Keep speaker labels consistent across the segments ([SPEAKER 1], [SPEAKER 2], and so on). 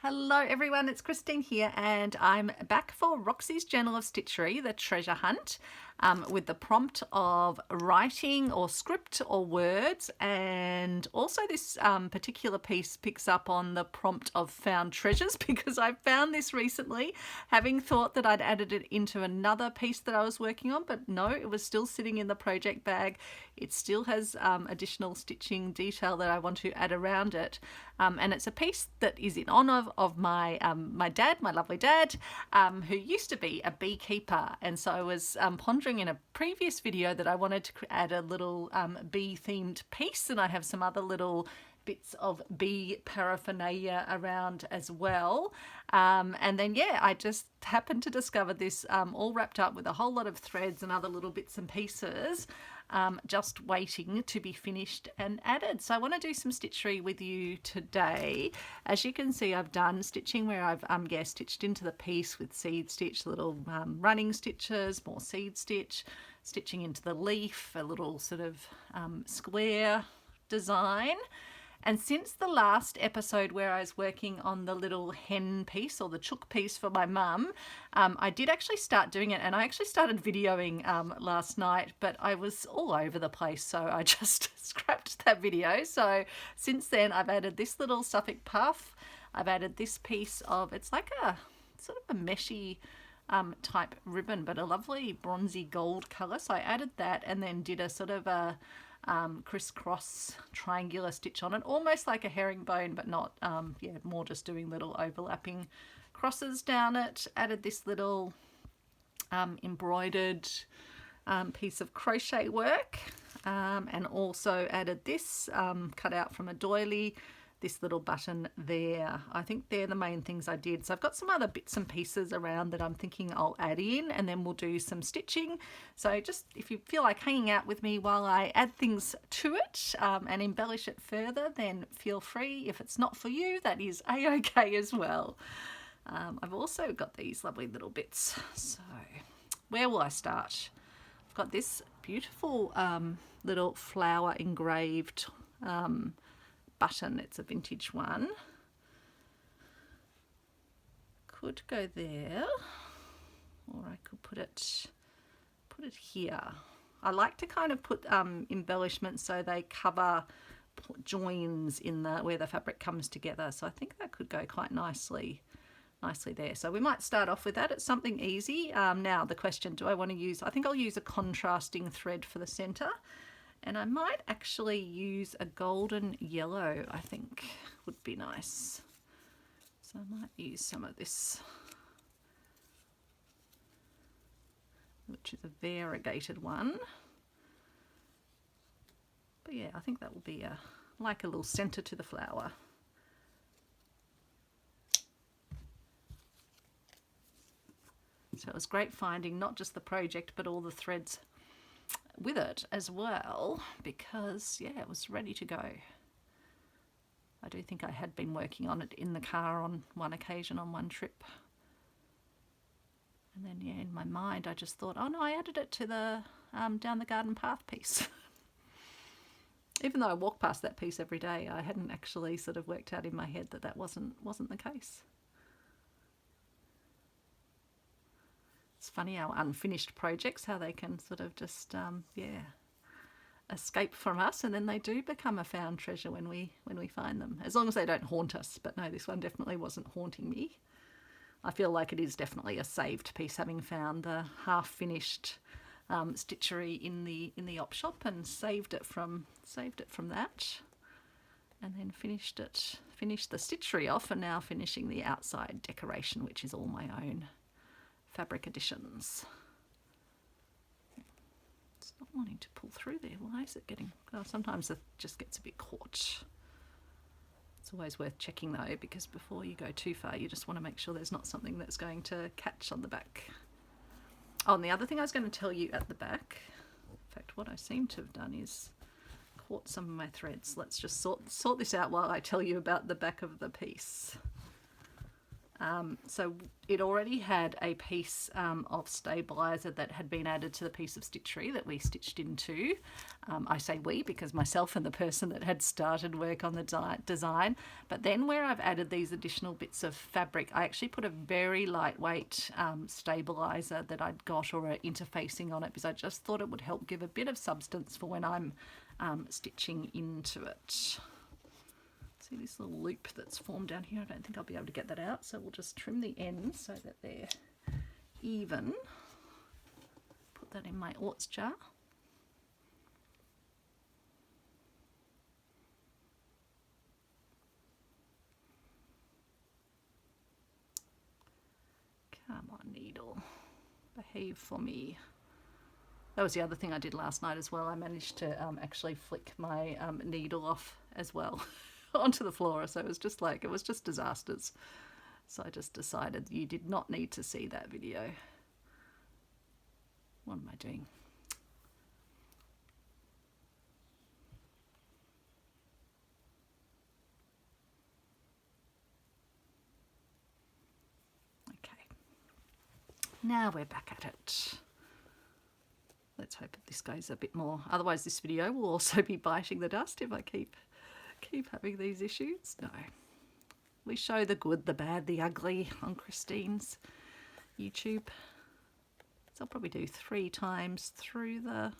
[SPEAKER 1] Hello everyone, it's Christine here and I'm back for Roxy's Journal of Stitchery, the treasure hunt, with the prompt of writing or script or words, and also this particular piece picks up on the prompt of found treasures because I found this recently, having thought that I'd added it into another piece that I was working on, but no, it was still sitting in the project bag. It still has additional stitching detail that I want to add around it, and it's a piece that is in honour of my my dad, my lovely dad, who used to be a beekeeper. And so I was pondering in a previous video that I wanted to add a little bee themed piece, and I have some other little bits of bee paraphernalia around as well. And then yeah, I just happened to discover this all wrapped up with a whole lot of threads and other little bits and pieces, just waiting to be finished and added. So I want to do some stitchery with you today. As you can see, I've done stitching where I've stitched into the piece with seed stitch, little running stitches, more seed stitch, stitching into the leaf, a little sort of square design. And since the last episode where I was working on the little hen piece or the chook piece for my mum, I did actually start doing it, and I actually started videoing last night, but I was all over the place, so I just scrapped that video. So since then I've added this little Suffolk puff, I've added this piece of, it's like a sort of a meshy type ribbon, but a lovely bronzy gold colour. So I added that and then did a sort of a crisscross triangular stitch on it, almost like a herringbone, but not, yeah, more just doing little overlapping crosses down it. Added this little embroidered piece of crochet work, and also added this cut out from a doily, this little button there. I think they're the main things I did. So I've got some other bits and pieces around that I'm thinking I'll add in, and then we'll do some stitching. So just if you feel like hanging out with me while I add things to it and embellish it further, then feel free. If it's not for you, that is a-okay as well. I've also got these lovely little bits. So where will I start? I've got this beautiful little flower engraved button. It's a vintage one. Could go there, or I could put it here. I like to kind of put embellishments so they cover joins in the where the fabric comes together. So I think that could go quite nicely there. So we might start off with that. It's something easy. Now the question, do I want to use, I think I'll use a contrasting thread for the center. And I might actually use a golden yellow, I think would be nice. So I might use some of this, which is a variegated one. But yeah, I think that will be like a little center to the flower. So it was great finding not just the project, but all the threads with it as well, because yeah, it was ready to go. I do think I had been working on it in the car on one occasion on one trip, and then yeah, in my mind I just thought, oh no, I added it to the down the garden path piece. Even though I walk past that piece every day, I hadn't actually sort of worked out in my head that that wasn't the case. It's funny how unfinished projects, how they can sort of just yeah, escape from us, and then they do become a found treasure when we find them, as long as they don't haunt us. But no, this one definitely wasn't haunting me. I feel like it is definitely a saved piece, having found the half finished stitchery in the op shop and saved it from that, and then finished the stitchery off, and now finishing the outside decoration, which is all my own fabric additions. It's not wanting to pull through there. Why is it getting, well, sometimes it just gets a bit caught. It's always worth checking though, because before you go too far you just want to make sure there's not something that's going to catch on the back. Oh, and the other thing I was going to tell you at the back, in fact what I seem to have done is caught some of my threads. Let's just sort this out while I tell you about the back of the piece. So it already had a piece of stabilizer that had been added to the piece of stitchery that we stitched into. I say we because myself and the person that had started work on the design. But then where I've added these additional bits of fabric, I actually put a very lightweight stabilizer that I'd got, or an interfacing on it, because I just thought it would help give a bit of substance for when I'm stitching into it. See this little loop that's formed down here? I don't think I'll be able to get that out, so we'll just trim the ends so that they're even. Put that in my orts jar. Come on, needle, behave for me. That was the other thing I did last night as well. I managed to actually flick my needle off as well onto the floor, so it was just disasters. So I just decided you did not need to see that video. What am I doing? Okay, now we're back at it. Let's hope that this goes a bit more, otherwise this video will also be biting the dust if I keep having these issues. No, we show the good, the bad, the ugly on Christine's YouTube. So I'll probably do 3 times through the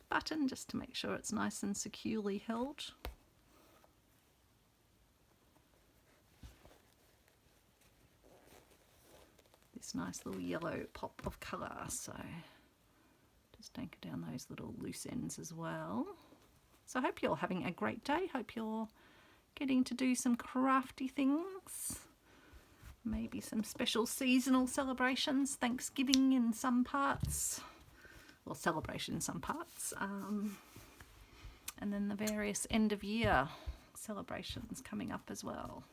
[SPEAKER 1] button just to make sure it's nice and securely held. This nice little yellow pop of colour, so just anchor down those little loose ends as well. So I hope you're having a great day. Hope you're getting to do some crafty things. Maybe some special seasonal celebrations, Thanksgiving in some parts, or celebration in some parts. And then the various end of year celebrations coming up as well.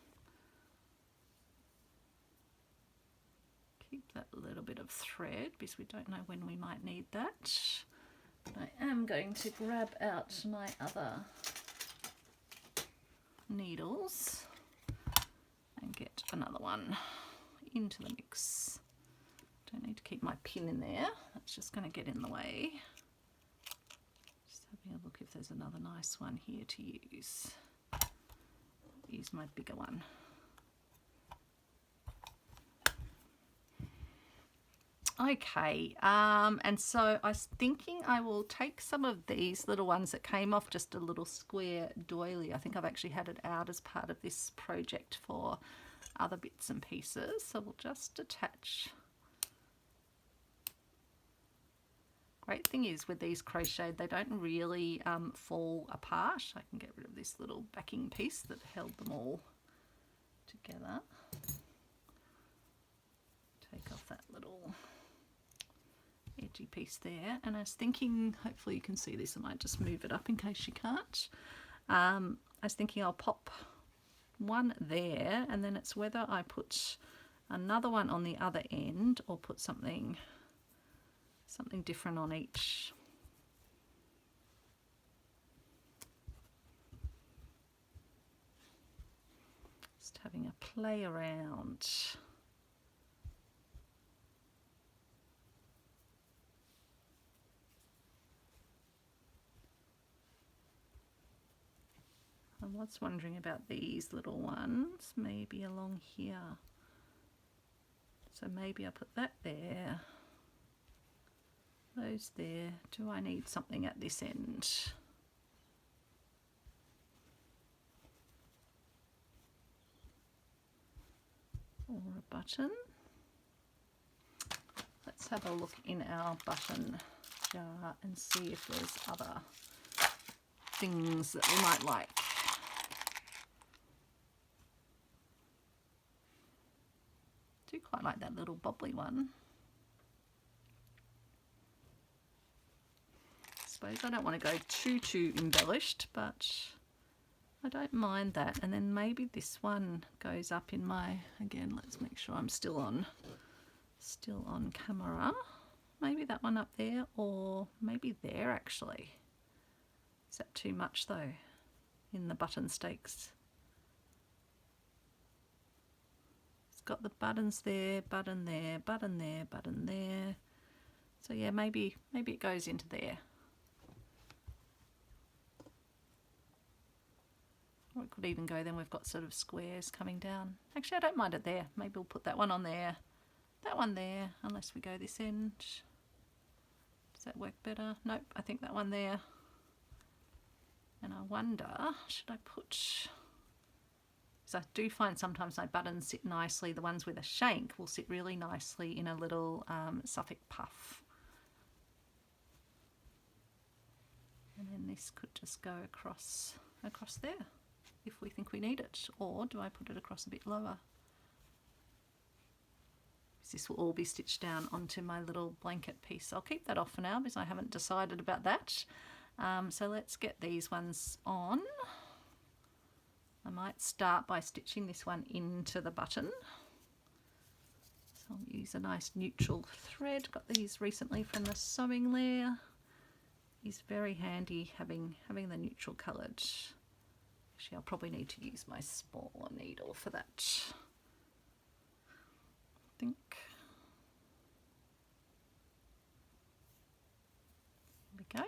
[SPEAKER 1] Keep that little bit of thread because we don't know when we might need that. I am going to grab out my other needles and get another one into the mix. Don't need to keep my pin in there, that's just going to get in the way. Just having a look if there's another nice one here to use. Use my bigger one. Okay, and so I was thinking I will take some of these little ones that came off just a little square doily. I think I've actually had it out as part of this project for other bits and pieces. So we'll just attach. Great thing is with these crocheted, they don't really fall apart. I can get rid of this little backing piece that held them all together. Take off that little edgy piece there, and I was thinking, hopefully you can see this, I might just move it up in case you can't. I was thinking I'll pop one there, and then it's whether I put another one on the other end or put something different on each. Just having a play around. I was wondering about these little ones, maybe along here. So maybe I put that there, those there. Do I need something at this end? Or a button? Let's have a look in our button jar and see if there's other things that we might like. I do quite like that little bobbly one. I suppose I don't want to go too embellished, but I don't mind that. And then maybe this one goes up in my, again, let's make sure I'm still on camera. Maybe that one up there, or maybe there actually. Is that too much though, in the button stakes? It's got the buttons there, button there, button there, button there. So yeah, maybe it goes into there. Or it could even go, then we've got sort of squares coming down. Actually, I don't mind it there. Maybe we'll put that one on there, that one there, unless we go this end. Does that work better? Nope, I think that one there. And I wonder, should I put, because I do find sometimes my buttons sit nicely, the ones with a shank will sit really nicely in a little Suffolk puff. And then this could just go across there if we think we need it. Or do I put it across a bit lower? This will all be stitched down onto my little blanket piece. I'll keep that off for now because I haven't decided about that. So let's get these ones on. I might start by stitching this one into the button. So I'll use a nice neutral thread. Got these recently from the sewing layer. It's very handy having the neutral coloured. Actually, I'll probably need to use my smaller needle for that. I think. There we go.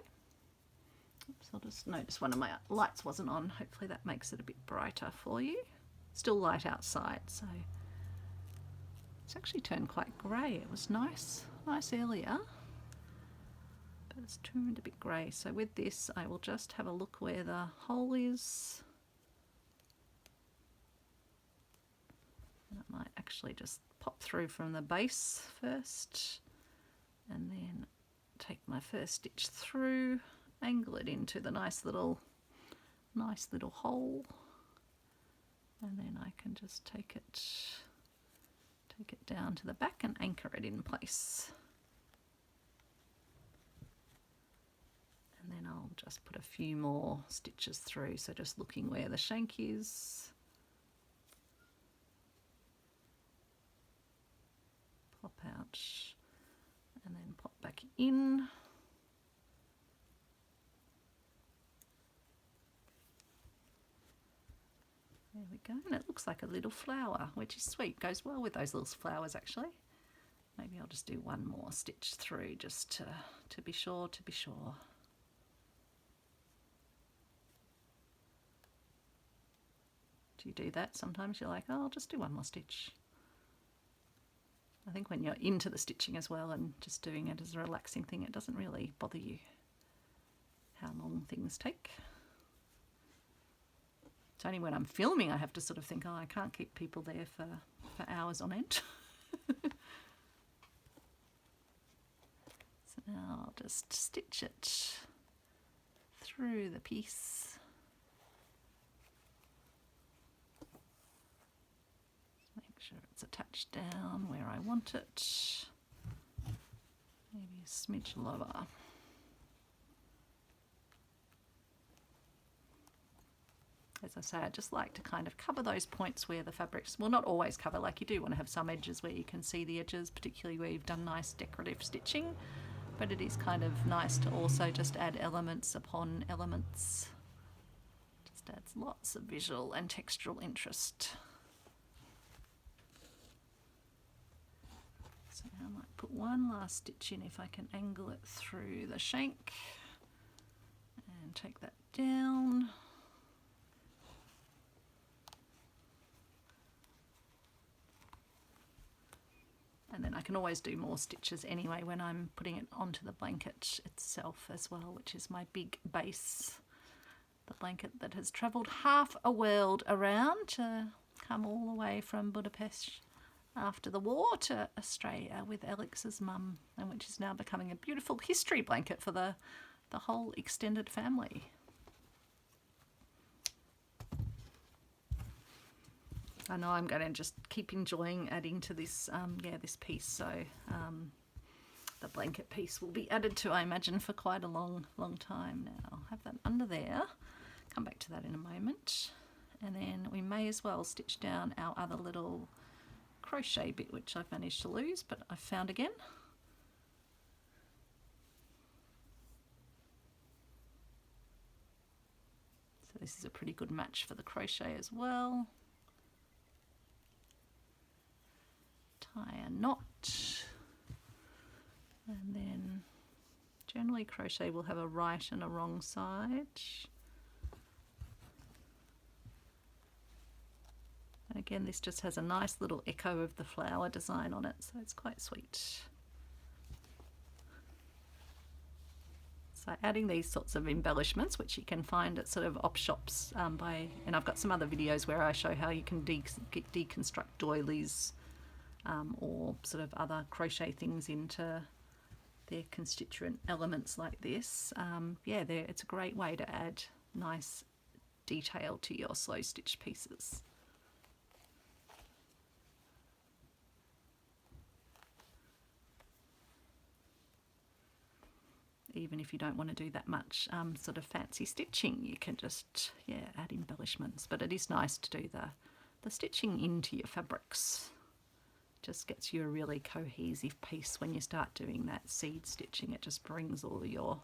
[SPEAKER 1] Oops, I'll just notice one of my lights wasn't on. Hopefully that makes it a bit brighter for you. Still light outside, so it's actually turned quite grey. It was nice earlier, but it's turned a bit grey. So with this, I will just have a look where the hole is. And it might actually just pop through from the base first, and then take my first stitch through, angle it into the nice little hole, and then I can just take it down to the back and anchor it in place. And then I'll just put a few more stitches through, so just looking where the shank is. Pop out and then pop back in. There we go, and it looks like a little flower, which is sweet. Goes well with those little flowers actually. Maybe I'll just do one more stitch through just to be sure. Do you do that? Sometimes you're like, oh, I'll just do one more stitch. I think when you're into the stitching as well and just doing it as a relaxing thing, it doesn't really bother you how long things take. It's only when I'm filming I have to sort of think, oh, I can't keep people there for hours on end. So now I'll just stitch it through the piece. Make sure it's attached down where I want it. Maybe a smidge lower. As I say, I just like to kind of cover those points where the fabrics, well, not always cover, like you do want to have some edges where you can see the edges, particularly where you've done nice decorative stitching, but it is kind of nice to also just add elements upon elements. Just adds lots of visual and textural interest. So now I might put one last stitch in if I can angle it through the shank and take that down. And then I can always do more stitches anyway when I'm putting it onto the blanket itself as well, which is my big base. The blanket that has travelled half a world around to come all the way from Budapest after the war to Australia with Alex's mum, and which is now becoming a beautiful history blanket for the whole extended family. I know I'm going to just keep enjoying adding to this, this piece. So the blanket piece will be added to, I imagine, for quite a long time now. I'll have that under there. Come back to that in a moment. And then we may as well stitch down our other little crochet bit, which I've managed to lose, but I've found again. So this is a pretty good match for the crochet as well. tie a knot, and then generally crochet will have a right and a wrong side. And again, this just has a nice little echo of the flower design on it, so it's quite sweet. So adding these sorts of embellishments, which you can find at sort of op shops and I've got some other videos where I show how you can deconstruct doilies or sort of other crochet things into their constituent elements like this. Yeah, it's a great way to add nice detail to your slow stitch pieces. Even if you don't want to do that much sort of fancy stitching, you can just, yeah, add embellishments. But it is nice to do the stitching into your fabrics. Just gets you a really cohesive piece when you start doing that seed stitching. It just brings all your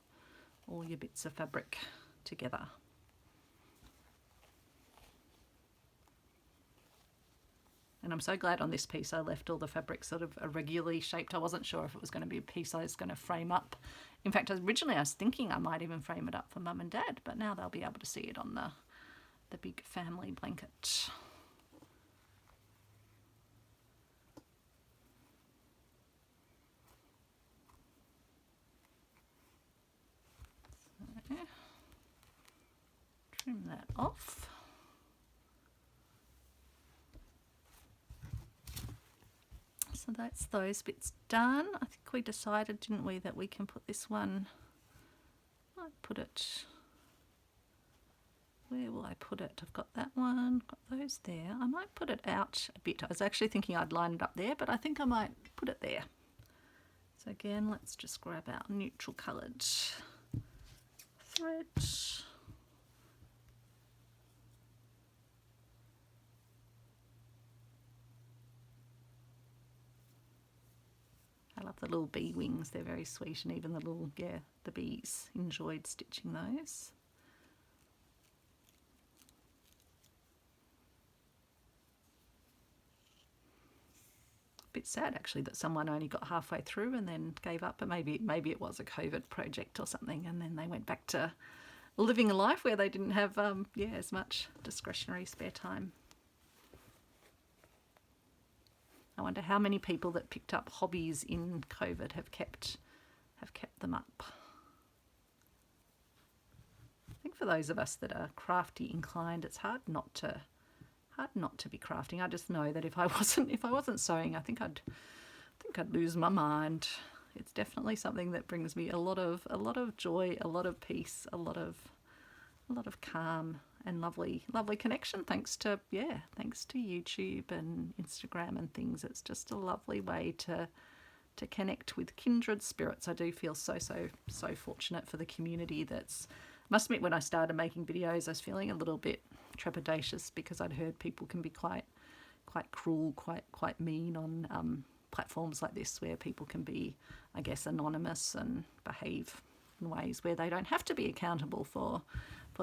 [SPEAKER 1] bits of fabric together. And I'm so glad on this piece I left all the fabric sort of irregularly shaped. I wasn't sure if it was going to be a piece I was going to frame up. In fact, originally I was thinking I might even frame it up for Mum and Dad, but now they'll be able to see it on the big family blanket. So, trim that off. So that's those bits done. I think we decided, didn't we, that we can put this one, I'd put it, where will I put it? I've got that one, got those there. I might put it out a bit. I was actually thinking I'd line it up there, but I think I might put it there. So again, let's just grab our neutral coloured thread. I love the little bee wings, they're very sweet, and even the little, yeah, the bees enjoyed stitching those. A bit sad actually that someone only got halfway through and then gave up, but maybe it was a COVID project or something, and then they went back to living a life where they didn't have yeah, as much discretionary spare time. I wonder how many people that picked up hobbies in COVID have kept them up. I think for those of us that are crafty inclined, it's hard not to be crafting. I just know that if I wasn't sewing, I think I'd lose my mind. It's definitely something that brings me a lot of joy, a lot of peace, a lot of calm and lovely connection, thanks to YouTube and Instagram and things. It's just a lovely way to connect with kindred spirits. I do feel so fortunate for the community. Must admit, when I started making videos, I was feeling a little bit trepidatious because I'd heard people can be quite cruel, quite mean on platforms like this, where people can be, I guess, anonymous and behave in ways where they don't have to be accountable for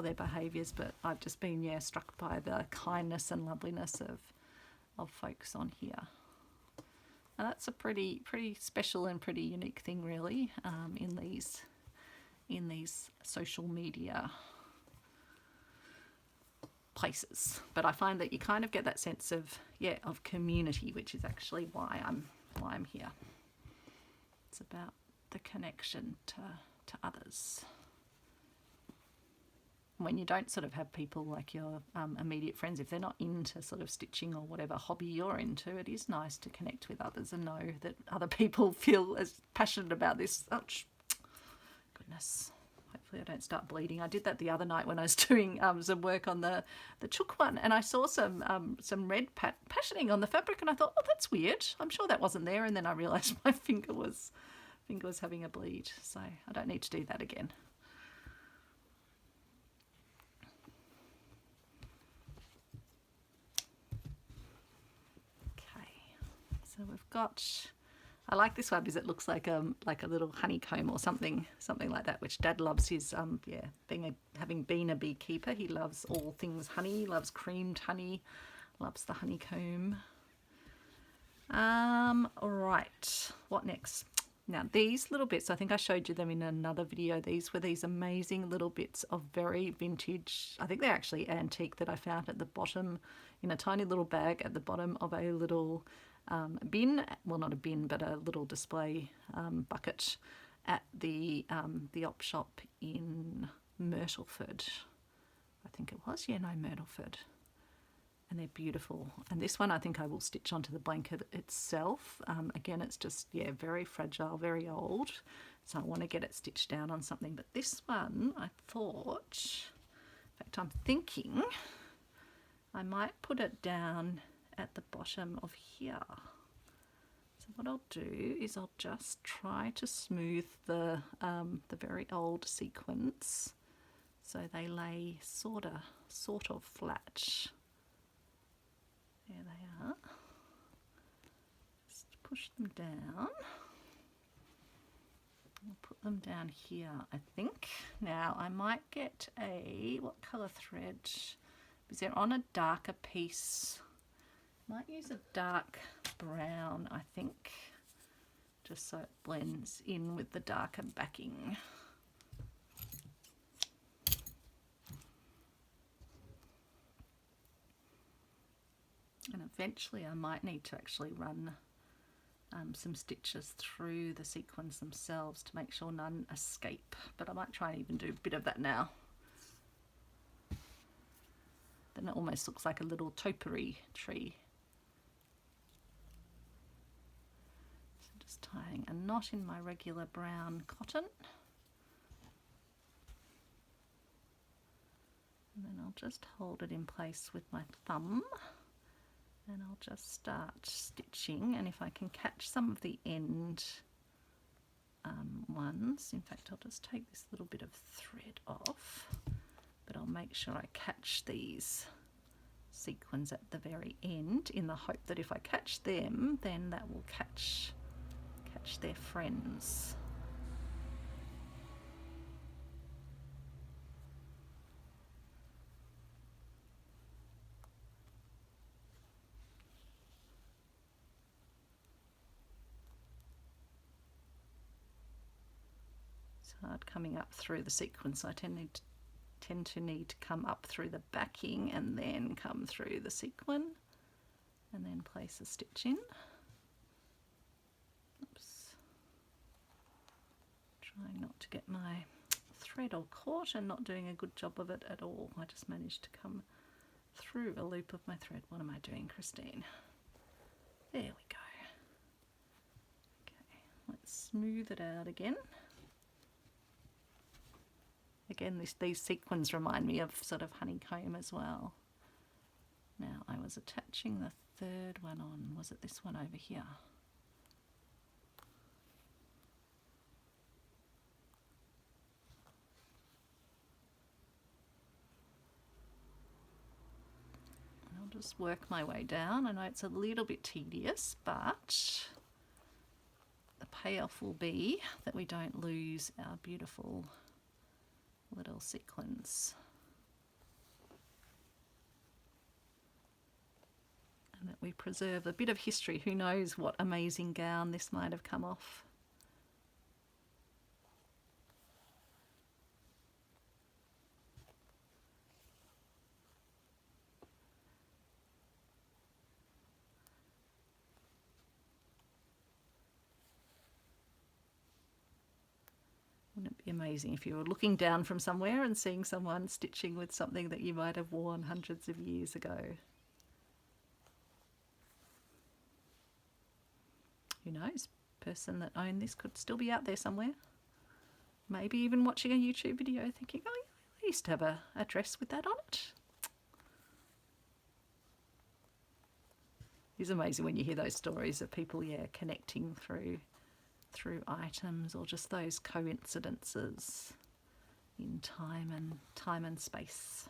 [SPEAKER 1] their behaviours. But I've just been, yeah, struck by the kindness and loveliness of folks on here. And that's a pretty special and pretty unique thing, really, in these social media places. But I find that you kind of get that sense of community, which is actually why I'm here. It's about the connection to others. When you don't sort of have people like your immediate friends, if they're not into sort of stitching or whatever hobby you're into, it is nice to connect with others and know that other people feel as passionate about this. Oh, goodness. Hopefully I don't start bleeding. I did that the other night when I was doing some work on the chook one, and I saw some red passioning on the fabric, and I thought, oh, that's weird. I'm sure that wasn't there, and then I realised my finger was having a bleed, so I don't need to do that again. So we've got, I like this one because it looks like a little honeycomb or something like that, which Dad loves. His having been a beekeeper, he loves all things honey, loves creamed honey, loves the honeycomb. Right, what next? Now these little bits, I think I showed you them in another video. These were these amazing little bits of very vintage, I think they're actually antique, that I found at the bottom in a tiny little bag at the bottom of a little bin, well not a bin but a little display bucket at the op shop in Myrtleford. I think it was, yeah, no, Myrtleford. And they're beautiful. And this one I think I will stitch onto the blanket itself. Again, it's just, yeah, very fragile, very old. So I want to get it stitched down on something. But this one, I thought, in fact, I'm thinking I might put it down at the bottom of here. So what I'll do is I'll just try to smooth the very old sequins so they lay sort of flat. There they are. Just push them down. I'll put them down here, I think. Now I might get what colour thread? Because they're on a darker piece. Might use a dark brown, I think, just so it blends in with the darker backing. And eventually I might need to actually run some stitches through the sequins themselves to make sure none escape, but I might try and even do a bit of that now. Then it almost looks like a little topiary tree. So just tying a knot in my regular brown cotton. And then I'll just hold it in place with my thumb. And I'll just start stitching, and if I can catch some of the end ones, in fact I'll just take this little bit of thread off, but I'll make sure I catch these sequins at the very end in the hope that if I catch them then that will catch their friends. Hard coming up through the sequence. I tend to need to come up through the backing and then come through the sequin and then place a stitch in. Oops. Trying not to get my thread all caught and not doing a good job of it at all. I just managed to come through a loop of my thread. What am I doing, Christine? There we go. Okay, let's smooth it out again. Again, these sequins remind me of sort of honeycomb as well. Now I was attaching the third one on. Was it this one over here? I'll just work my way down. I know it's a little bit tedious, but the payoff will be that we don't lose our beautiful little sequins, and that we preserve a bit of history. Who knows what amazing gown this might have come off. Wouldn't it be amazing if you were looking down from somewhere and seeing someone stitching with something that you might have worn hundreds of years ago? Who knows? The person that owned this could still be out there somewhere. Maybe even watching a YouTube video thinking, oh, I used to have a dress with that on it. It's amazing when you hear those stories of people, yeah, connecting through items, or just those coincidences in time and space.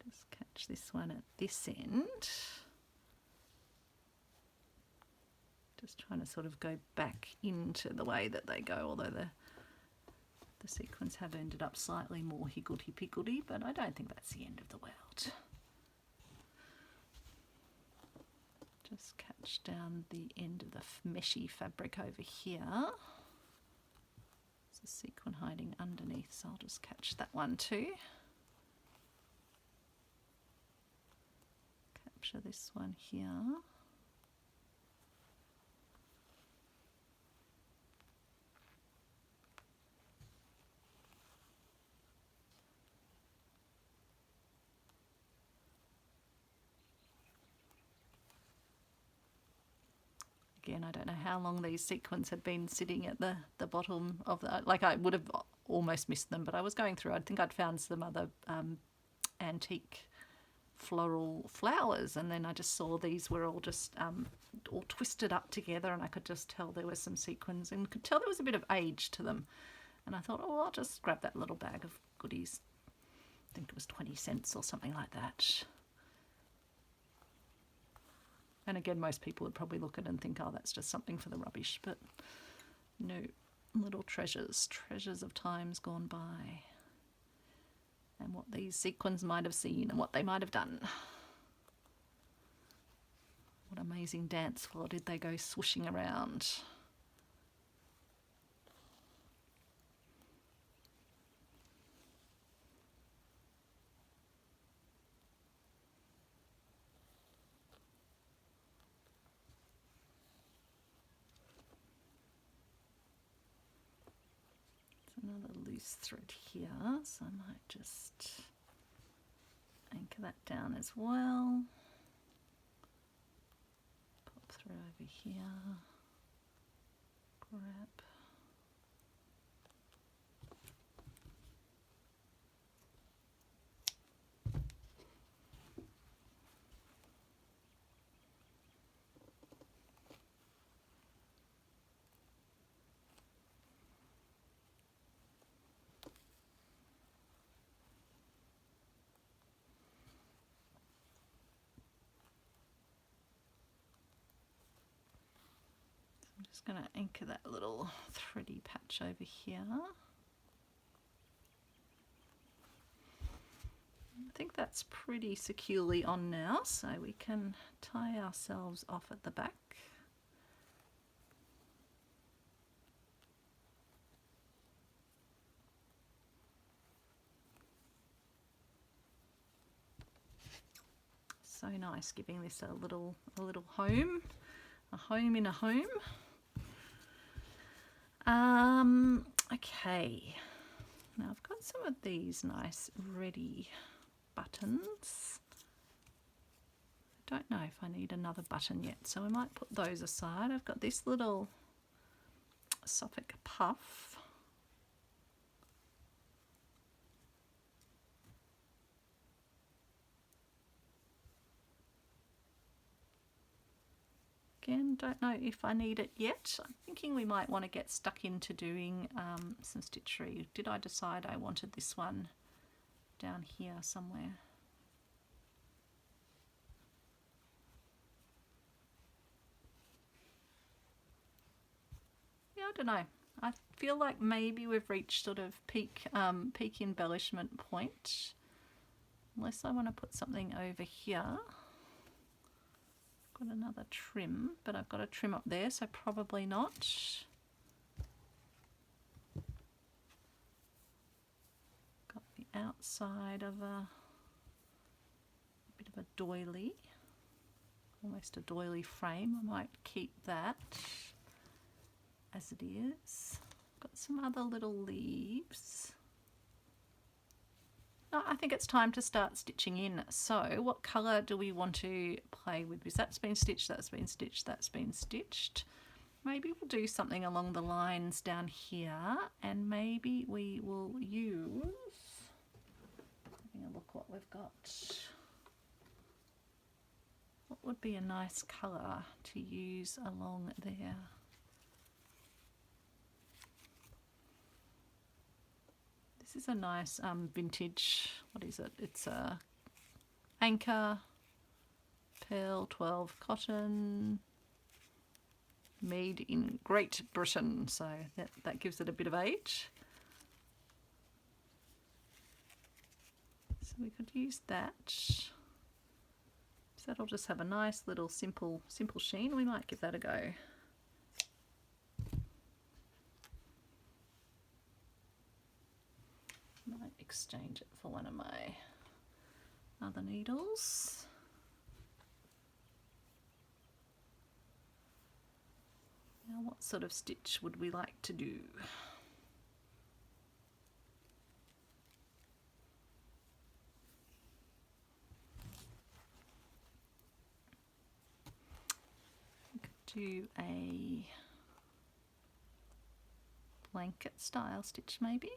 [SPEAKER 1] Just catch this one at this end. Just trying to sort of go back into the way that they go, although the The sequins have ended up slightly more higgledy-piggledy, but I don't think that's the end of the world. Just catch down the end of the meshy fabric over here. There's a sequin hiding underneath, so I'll just catch that one too. Capture this one here. Again, I don't know how long these sequins had been sitting at the bottom of the, like I would have almost missed them, but I was going through, I think I'd found some other antique floral flowers, and then I just saw these were all just all twisted up together, and I could just tell there was some sequins and could tell there was a bit of age to them. And I thought, oh, I'll just grab that little bag of goodies. I think it was 20 cents or something like that. And again, most people would probably look at it and think, oh, that's just something for the rubbish. But no, little treasures, treasures of times gone by. And what these sequins might have seen and what they might have done. What amazing dance floor did they go swooshing around. Another loose thread here, so I might just anchor that down as well. Pop through over here, grab. Just going to anchor that little thready patch over here. I think that's pretty securely on now, so we can tie ourselves off at the back. So nice, giving this a little home, a home in a home. Okay, now I've got some of these nice ready buttons. I don't know if I need another button yet, so I might put those aside. I've got this little Suffolk puff. Again, don't know if I need it yet. I'm thinking we might want to get stuck into doing some stitchery. Did I decide I wanted this one down here somewhere? Yeah, I don't know. I feel like maybe we've reached sort of peak embellishment point. Unless I want to put something over here. Got another trim, but I've got a trim up there, so probably not. Got the outside of a bit of a doily, almost a doily frame. I might keep that as it is. Got some other little leaves. No, I think it's time to start stitching in. So what colour do we want to play with? Because that's been stitched, that's been stitched, that's been stitched. Maybe we'll do something along the lines down here, and maybe we will use, having a look what we've got. What would be a nice colour to use along there? This is a nice vintage, what is it? It's a Anchor Pearl 12 cotton, made in Great Britain, so that gives it a bit of age. we could use that. So that'll just have a nice little simple sheen. We might give that a go. Might exchange it for one of my other needles. Now, what sort of stitch would we like to do? We could do a blanket style stitch maybe.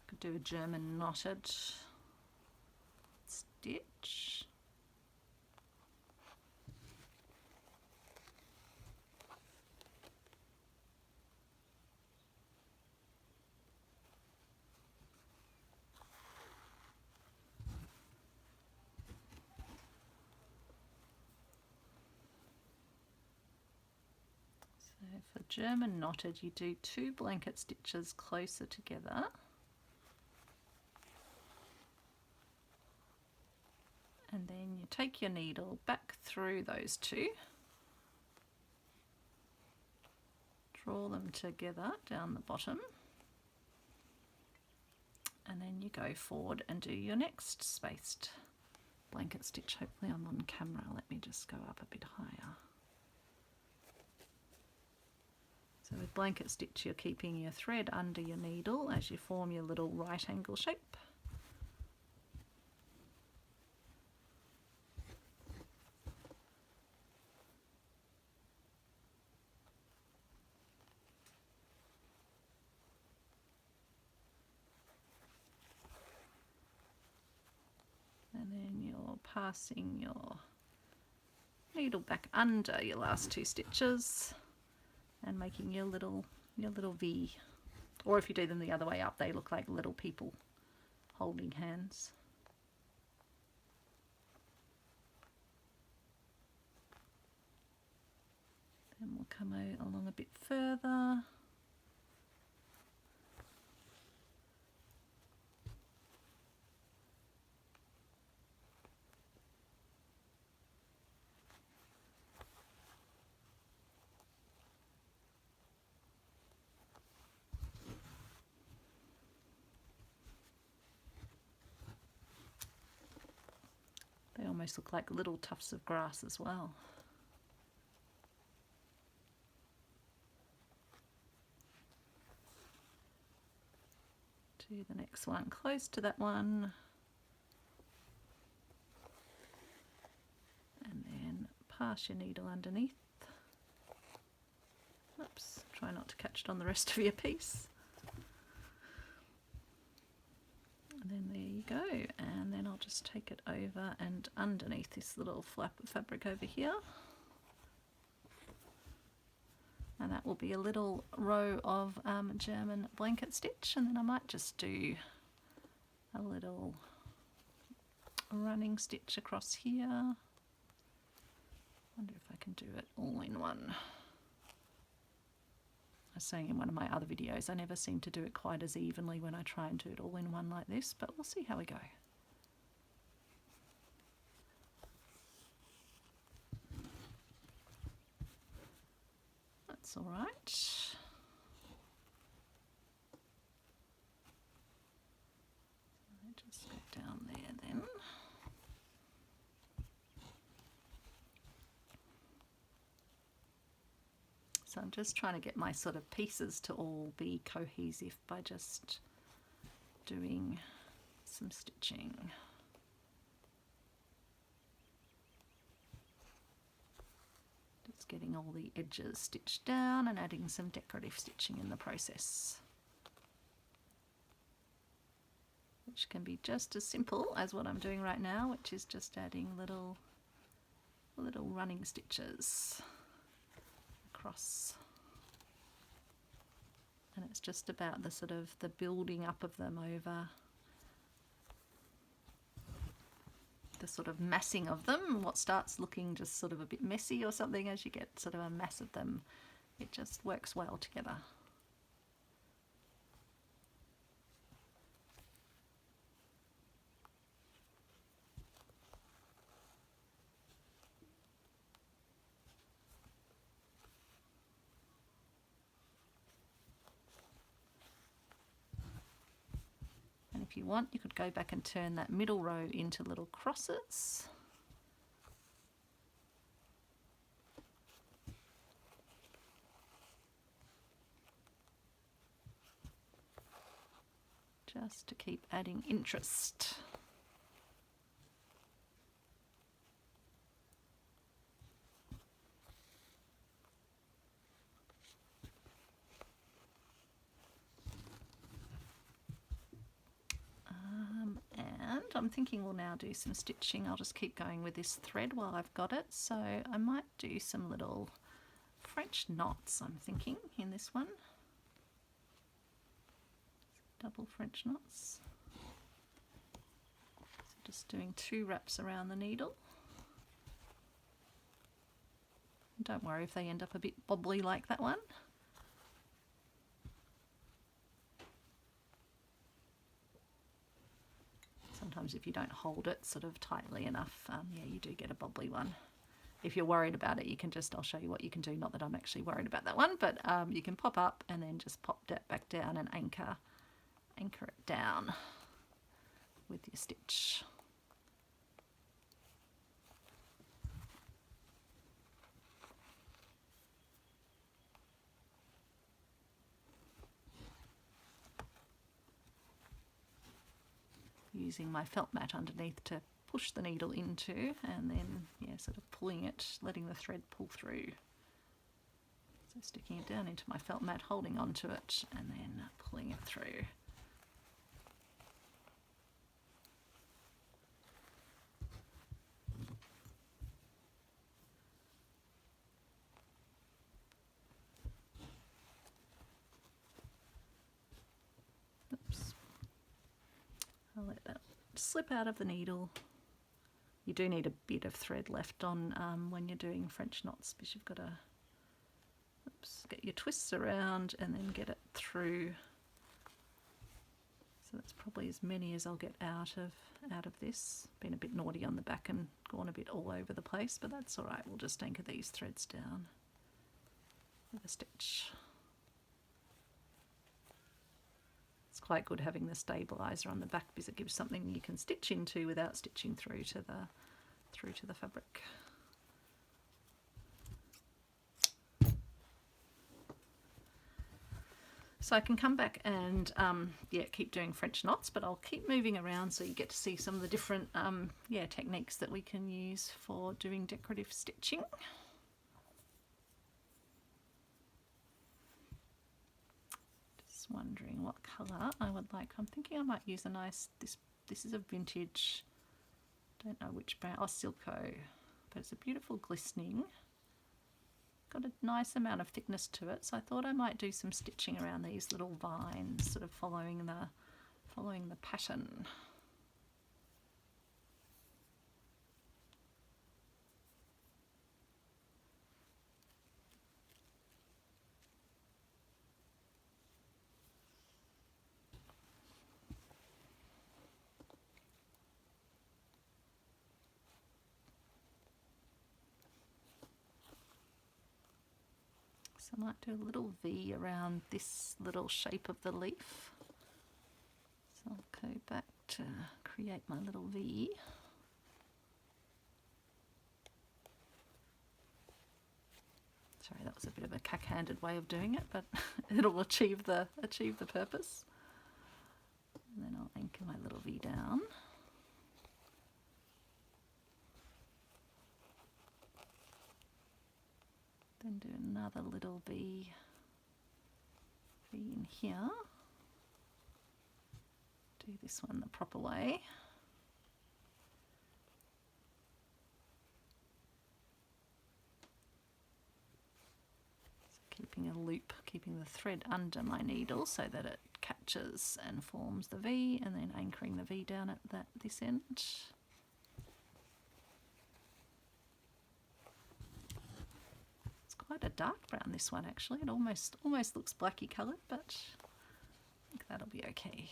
[SPEAKER 1] Could do a German knotted stitch. So for German knotted, you do 2 blanket stitches closer together. And then you take your needle back through those 2, draw them together down the bottom, and then you go forward and do your next spaced blanket stitch. Hopefully I'm on camera. Let me just go up a bit higher. So with blanket stitch, you're keeping your thread under your needle as you form your little right angle shape. And then you're passing your needle back under your last 2 stitches and making your little V. Or if you do them the other way up, they look like little people holding hands. Then we'll come along a bit further. They almost look like little tufts of grass as well. Do the next one close to that one. And then pass your needle underneath. Oops, try not to catch it on the rest of your piece. And then there you go, and then I'll just take it over and underneath this little flap of fabric over here. And that will be a little row of German blanket stitch, and then I might just do a little running stitch across here. I wonder if I can do it all in one. I was saying in one of my other videos, I never seem to do it quite as evenly when I try and do it all in one like this, but we'll see how we go. That's all right. Just go down there then. So I'm just trying to get my sort of pieces to all be cohesive by just doing some stitching. Just getting all the edges stitched down and adding some decorative stitching in the process, which can be just as simple as what I'm doing right now, which is just adding little running stitches across, and it's just about the sort of the building up of them over the sort of massing of them. What starts looking just sort of a bit messy or something, as you get sort of a mass of them, it just works well together. if you want, you could go back and turn that middle row into little crosses. Just to keep adding interest. And I'm thinking we'll now do some stitching. I'll just keep going with this thread while I've got it. So I might do some little French knots, I'm thinking, in this one. Double French knots. So just doing 2 wraps around the needle. Don't worry if they end up a bit bobbly like that one. Sometimes if you don't hold it sort of tightly enough, yeah, you do get a bobbly one. If you're worried about it, you can just, I'll show you what you can do. Not that I'm actually worried about that one, but you can pop up and then just pop that back down and anchor it down with your stitch. Using my felt mat underneath to push the needle into, and then, yeah, sort of pulling it, letting the thread pull through. So sticking it down into my felt mat, holding onto it, and then pulling it through. Oops. I'll let that slip out of the needle. You do need a bit of thread left on when you're doing French knots, because you've got to get your twists around and then get it through. So that's probably as many as I'll get out of this. Been a bit naughty on the back and gone a bit all over the place, but that's all right. We'll just anchor these threads down with a stitch. It's quite good having the stabilizer on the back because it gives something you can stitch into without stitching through to the fabric. So I can come back and yeah, keep doing French knots, but I'll keep moving around so you get to see some of the different yeah, techniques that we can use for doing decorative stitching. Wondering what colour I would like. I'm thinking I might use a nice, this is a vintage, don't know which brand, Silco, but it's a beautiful glistening, got a nice amount of thickness to it, so I thought I might do some stitching around these little vines, sort of following the pattern. So I might do a little V around this little shape of the leaf. So I'll go back to create my little V. Sorry, that was a bit of a cack-handed way of doing it, but it'll achieve the purpose. And then I'll anchor my little V down. Then do another little V in here. Do this one the proper way. So keeping a loop, keeping the thread under my needle so that it catches and forms the V, and then anchoring the V down at this end. Quite a dark brown, this one actually. It almost looks blacky coloured, but I think that'll be okay.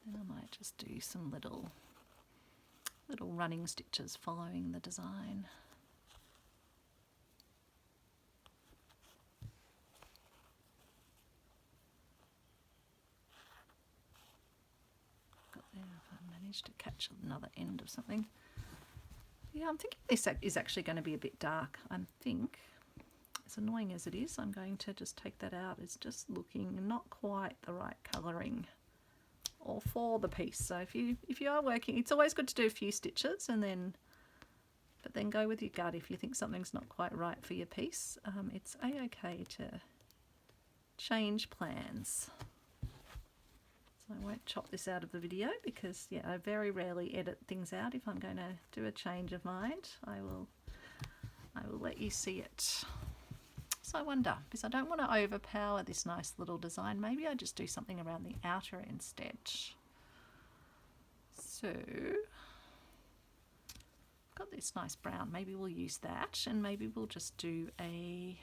[SPEAKER 1] Then I might just do some little running stitches following the design. managed to catch another end of something. Yeah, I'm thinking this is actually going to be a bit dark. I think, as annoying as it is, I'm going to just take that out. It's just looking not quite the right colouring or for the piece. So if you are working, it's always good to do a few stitches and then, but then go with your gut if you think something's not quite right for your piece. It's a-okay to change plans. So I won't chop this out of the video because, yeah, I very rarely edit things out. If I'm going to do a change of mind, I will let you see it. So I wonder, because I don't want to overpower this nice little design, maybe I just do something around the outer instead. So I've got this nice brown, maybe we'll use that, and maybe we'll just do a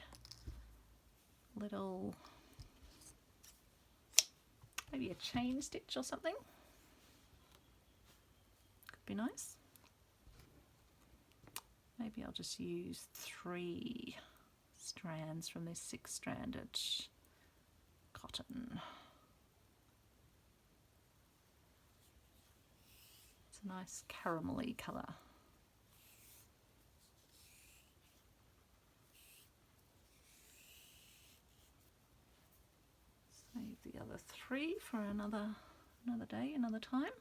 [SPEAKER 1] little, maybe a chain stitch or something. Could be nice. Maybe I'll just use 3 strands from this 6-stranded cotton. It's a nice caramelly colour. Save the other 3 for another day, another time,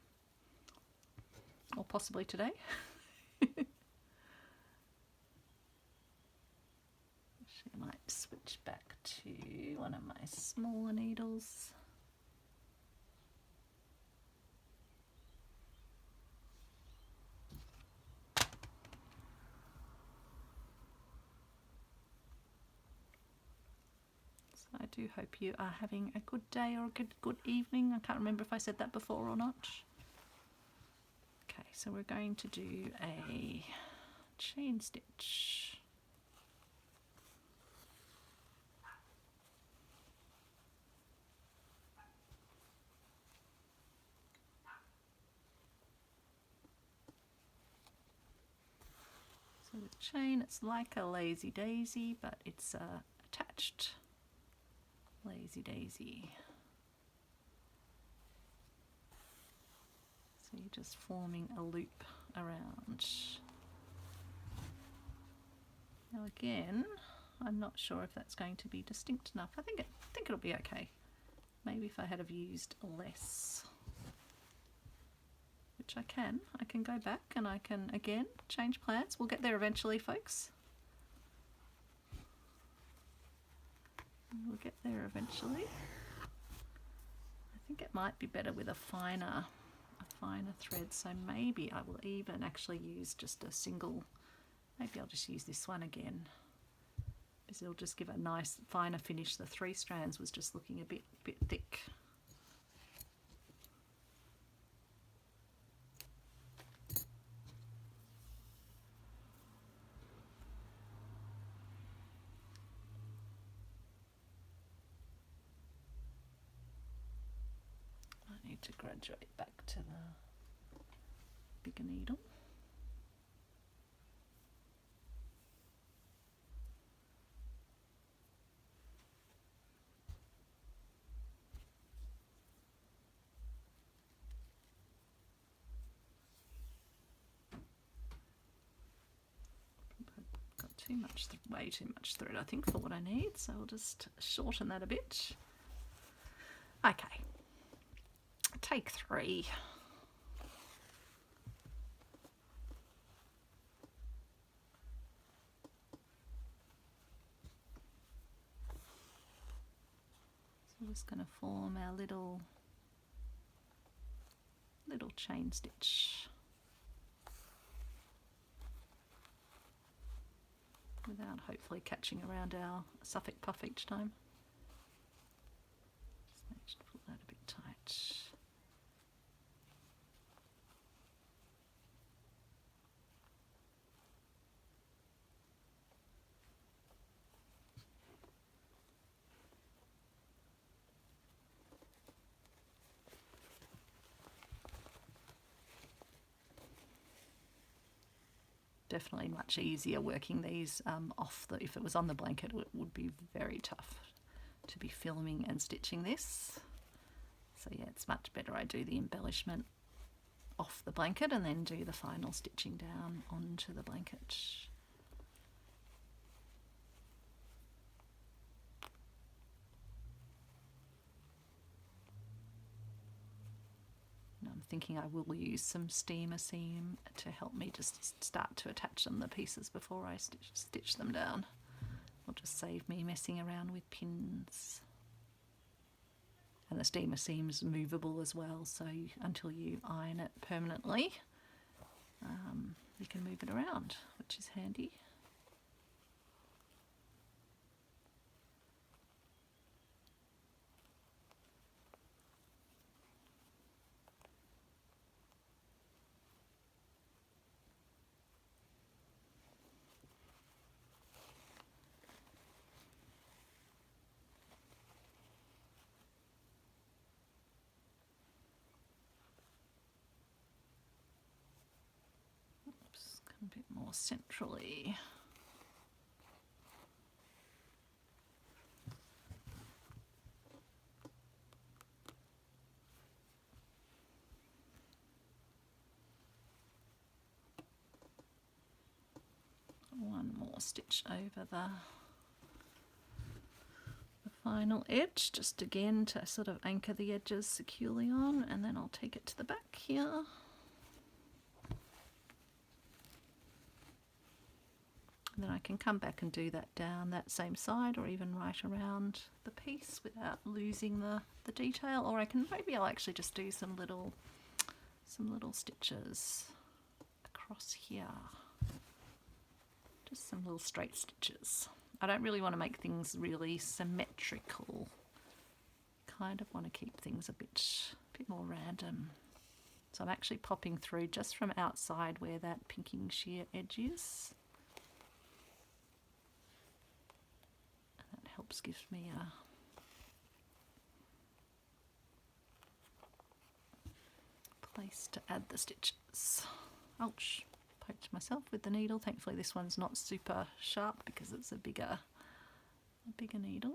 [SPEAKER 1] or possibly today. I might switch back to one of my smaller needles. So I do hope you are having a good day or a good evening. I can't remember if I said that before or not. Okay, so we're going to do a chain stitch. So with chain, it's like a lazy daisy, but it's attached lazy daisy. So you're just forming a loop around. Now again, I'm not sure if that's going to be distinct enough. I think it'll be okay. Maybe if I had have used less, which I can go back and I can again change plans. We'll get there eventually, folks. We'll get there eventually. I think it might be better with a finer thread, so maybe I will even actually use just a single, maybe I'll just use this one again, because it'll just give a nice finer finish. The 3 strands was just looking a bit thick. To graduate back to the bigger needle. Got too much, way too much thread, I think, for what I need, so I'll just shorten that a bit. Okay. Take 3. So we're just going to form our little chain stitch without hopefully catching around our Suffolk puff each time. Just managed to pull that a bit tight. Definitely much easier working these off. If it was on the blanket, it would be very tough to be filming and stitching this. So yeah, it's much better I do the embellishment off the blanket and then do the final stitching down onto the blanket. And I'm thinking I will use some steamer seam to help me just start to attach them the pieces before I stitch them down. It'll just save me messing around with pins. And the steamer seam's movable as well, so until you iron it permanently, you can move it around, which is handy. A bit more centrally. One more stitch over the final edge, just again to sort of anchor the edges securely on, and then I'll take it to the back here. And then I can come back and do that down that same side, or even right around the piece without losing the detail. Or maybe I'll actually just do some little stitches across here. Just some little straight stitches. I don't really want to make things really symmetrical. Kind of want to keep things a bit more random. So I'm actually popping through just from outside where that pinking sheer edge is. Helps give me a place to add the stitches. Ouch, poked myself with the needle. Thankfully this one's not super sharp because it's a bigger needle.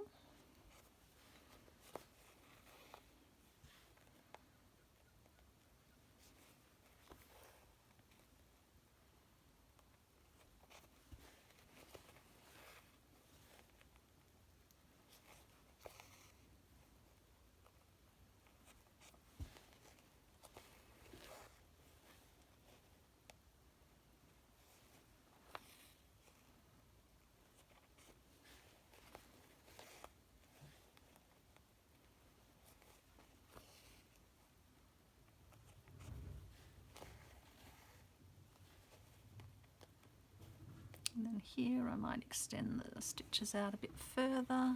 [SPEAKER 1] And then here I might extend the stitches out a bit further.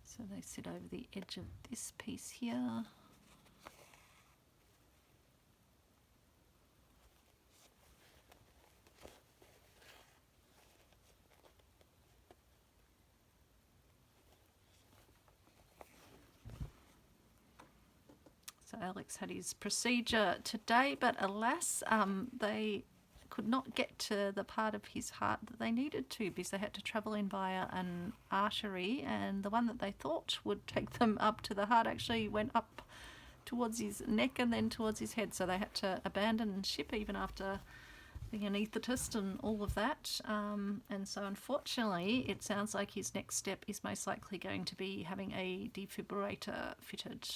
[SPEAKER 1] So they sit over the edge of this piece here. So Alex had his procedure today, but alas, they could not get to the part of his heart that they needed to because they had to travel in via an artery, and the one that they thought would take them up to the heart actually went up towards his neck and then towards his head. So they had to abandon ship even after the anaesthetist and all of that. And so unfortunately, it sounds like his next step is most likely going to be having a defibrillator fitted.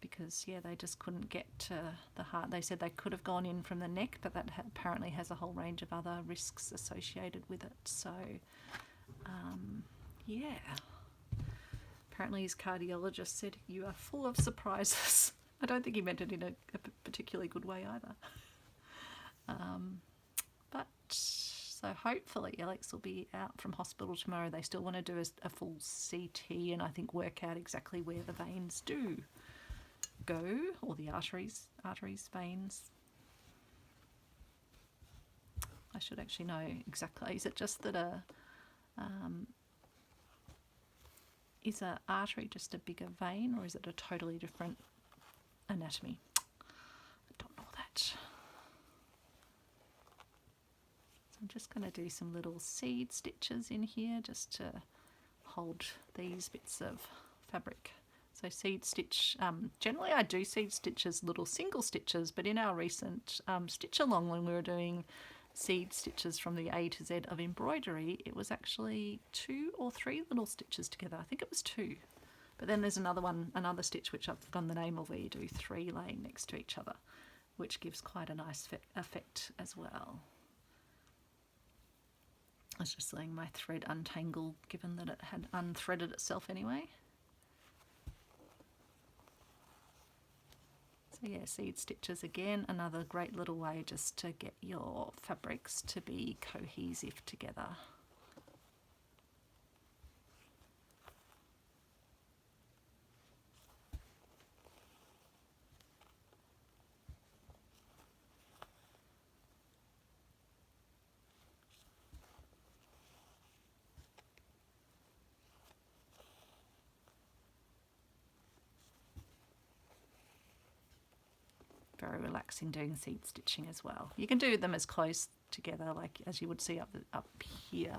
[SPEAKER 1] Because they just couldn't get to the heart. They said they could have gone in from the neck, but that apparently has a whole range of other risks associated with it. So apparently his cardiologist said, "You are full of surprises." I don't think he meant it in a particularly good way either. So hopefully Alex will be out from hospital tomorrow. They still want to do a full CT and I think work out exactly where the veins do go, or the arteries, veins. I should actually know exactly. Is it just that is an artery just a bigger vein, or is it a totally different anatomy? I don't know that. I'm just going to do some little seed stitches in here just to hold these bits of fabric. So seed stitch, generally I do seed stitch as little single stitches, but in our recent stitch along when we were doing seed stitches from the A to Z of embroidery, it was actually 2 or 3 little stitches together. I think it was 2. But then there's another stitch which I've forgotten the name of, where you do 3 laying next to each other, which gives quite a nice effect as well. I was just letting my thread untangle, given that it had unthreaded itself anyway. So yeah, seed stitches again, another great little way just to get your fabrics to be cohesive together. Very relaxing doing seed stitching as well. You can do them as close together, like as you would see up here.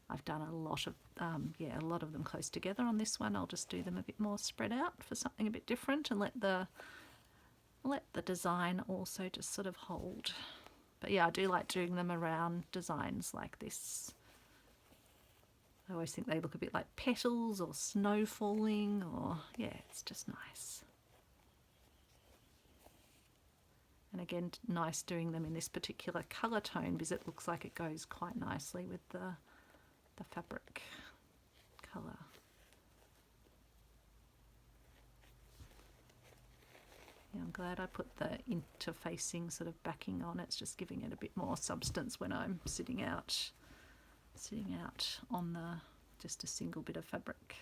[SPEAKER 1] I've done a lot of a lot of them close together. On this one, I'll just do them a bit more spread out for something a bit different, and let the design also just sort of hold. But yeah, I do like doing them around designs like this. I always think they look a bit like petals or snow falling, or yeah, it's just nice. And again, nice doing them in this particular colour tone, because it looks like it goes quite nicely with the fabric colour. Yeah, I'm glad I put the interfacing sort of backing on. It's just giving it a bit more substance when I'm sitting out on just a single bit of fabric.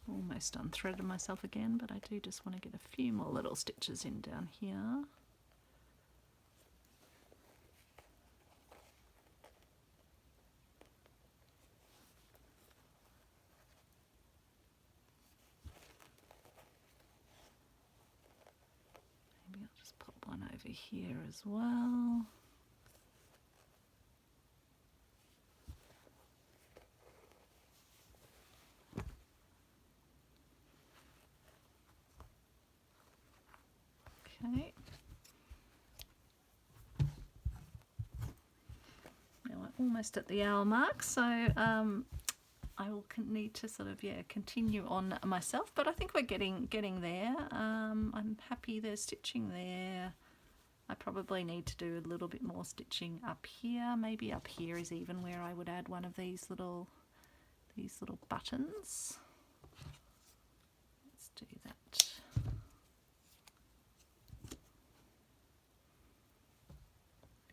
[SPEAKER 1] Almost unthreaded myself again, but I do just want to get a few more little stitches in down here. Maybe I'll just pop one over here as well. Okay. Now we're almost at the hour mark, so I will need to sort of continue on myself, but I think we're getting there. I'm happy there's stitching there. I probably need to do a little bit more stitching up here. Maybe up here is even where I would add one of these little buttons. Let's do that.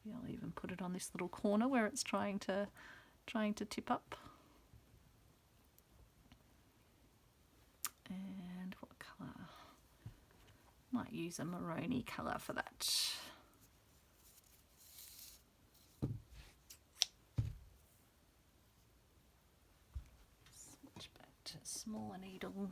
[SPEAKER 1] Maybe I'll even put it on this little corner where it's trying to tip up. And what colour? Might use a maroony colour for that. Switch back to smaller needle.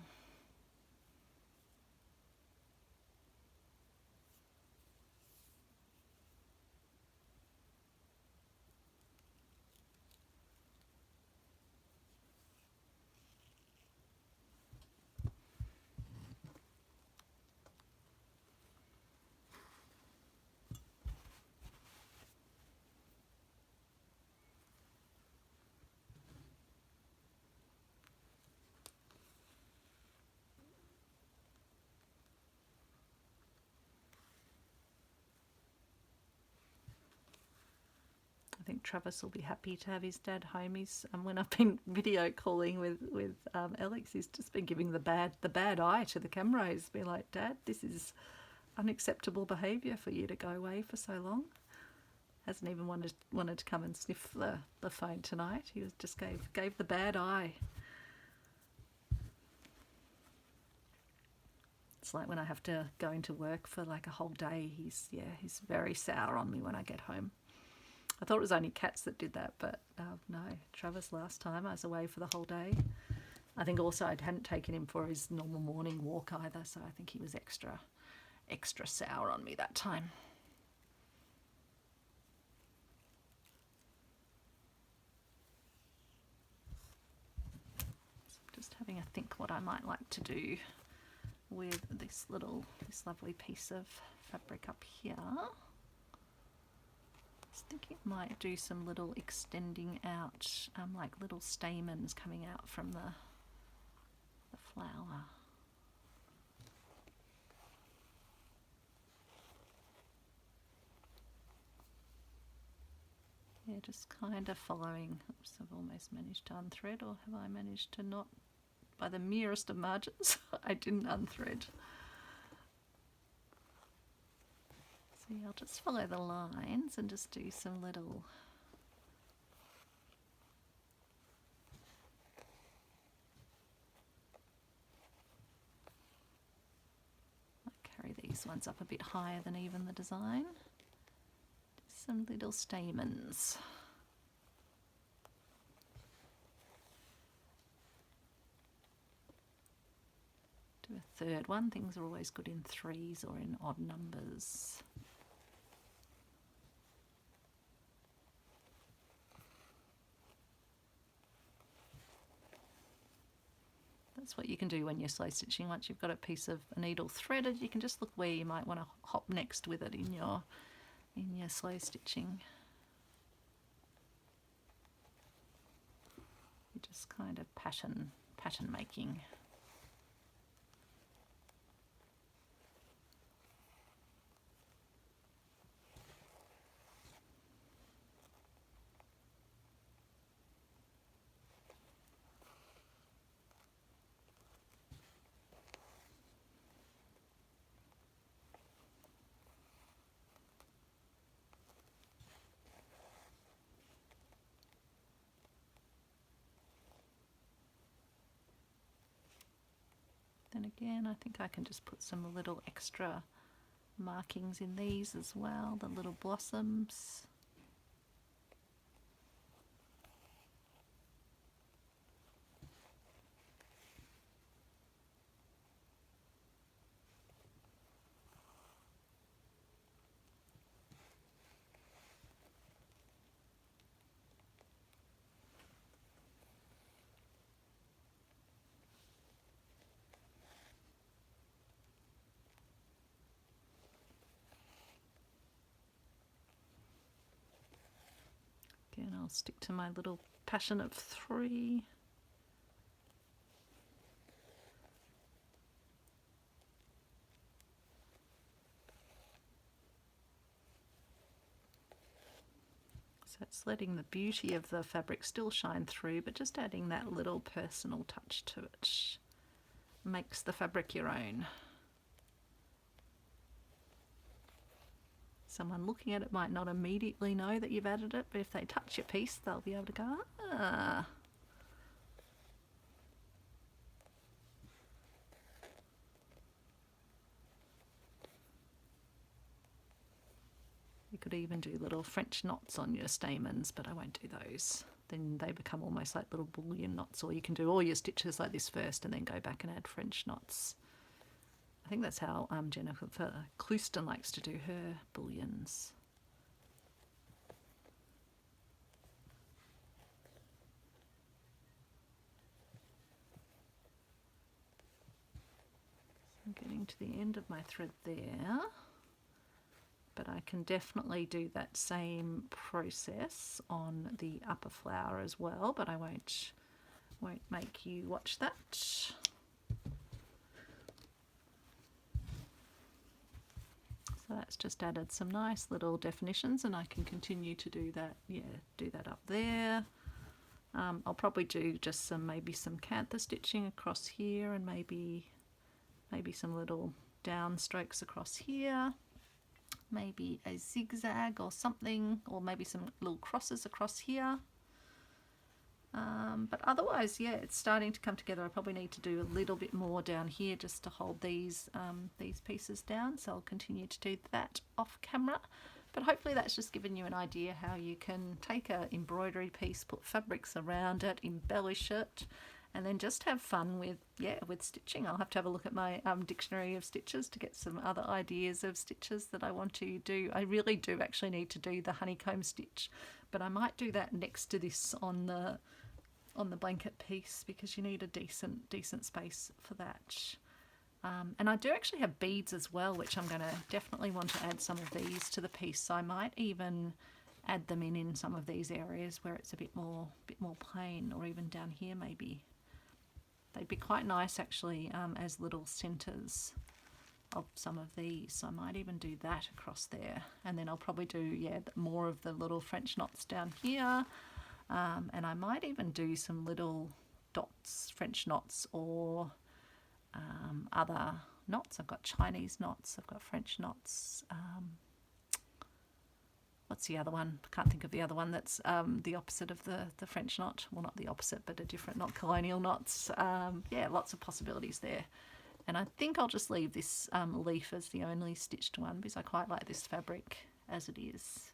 [SPEAKER 1] I think Travis will be happy to have his dad home. He's when I've been video calling with Alex, he's just been giving the bad eye to the camera. He's been like, "Dad, this is unacceptable behaviour for you to go away for so long." Hasn't even wanted to come and sniff the phone tonight. He was just gave the bad eye. it's like when I have to go into work for like a whole day, he's very sour on me when I get home. I thought it was only cats that did that, but no, Travis last time I was away for the whole day. I think also I hadn't taken him for his normal morning walk either, so I think he was extra sour on me that time. So I'm just having a think what I might like to do with this lovely piece of fabric up here. I was thinking it might do some little extending out, like little stamens coming out from the flower. Yeah, just kind of following. Oops, I've almost managed to unthread, or have I managed to not? By the merest of margins, I didn't unthread. So I'll just follow the lines and just do some little carry these ones up a bit higher than even the design. Some little stamens. Do a third one. Things are always good in threes or in odd numbers. That's what you can do when you're slow stitching. Once you've got a piece of a needle threaded, you can just look where you might want to hop next with it in your slow stitching. You're just kind of pattern making. Then again, I think I can just put some little extra markings in these as well, the little blossoms. Again, I'll stick to my little pattern of 3. So it's letting the beauty of the fabric still shine through, but just adding that little personal touch to it. Makes the fabric your own. Someone looking at it might not immediately know that you've added it, but if they touch your piece, they'll be able to go, ah. You could even do little French knots on your stamens, but I won't do those. Then they become almost like little bullion knots, or you can do all your stitches like this first and then go back and add French knots. I think that's how Jennifer Clouston likes to do her bullions. I'm getting to the end of my thread there, but I can definitely do that same process on the upper flower as well, but I won't make you watch that. So that's just added some nice little definitions, and I can continue to do that. Yeah, do that up there. I'll probably do just maybe some cantha stitching across here, and maybe some little down strokes across here. Maybe a zigzag or something, or maybe some little crosses across here. But otherwise, yeah, it's starting to come together. I probably need to do a little bit more down here just to hold these pieces down, so I'll continue to do that off camera. But hopefully that's just given you an idea how you can take an embroidery piece, put fabrics around it, embellish it, and then just have fun with stitching. I'll have to have a look at my dictionary of stitches to get some other ideas of stitches that I want to do. I really do actually need to do the honeycomb stitch, but I might do that next to this on the blanket piece, because you need a decent space for that. And I do actually have beads as well, which I'm going to definitely want to add some of these to the piece. So I might even add them in some of these areas where it's a bit more plain, or even down here maybe. They'd be quite nice actually as little centres of some of these. So I might even do that across there, and then I'll probably do more of the little French knots down here, and I might even do some little dots, French knots, or other knots. I've got Chinese knots, I've got French knots. What's the other one? I can't think of the other one that's the opposite of the French knot. Well, not the opposite, but a different knot, colonial knots. Yeah, lots of possibilities there. And I think I'll just leave this leaf as the only stitched one, because I quite like this fabric as it is.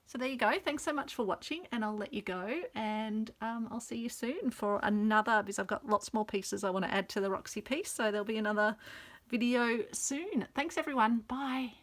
[SPEAKER 1] So there you go. Thanks so much for watching, and I'll let you go, and I'll see you soon for another, because I've got lots more pieces I want to add to the Roxy piece, so there'll be another video soon. Thanks everyone. Bye.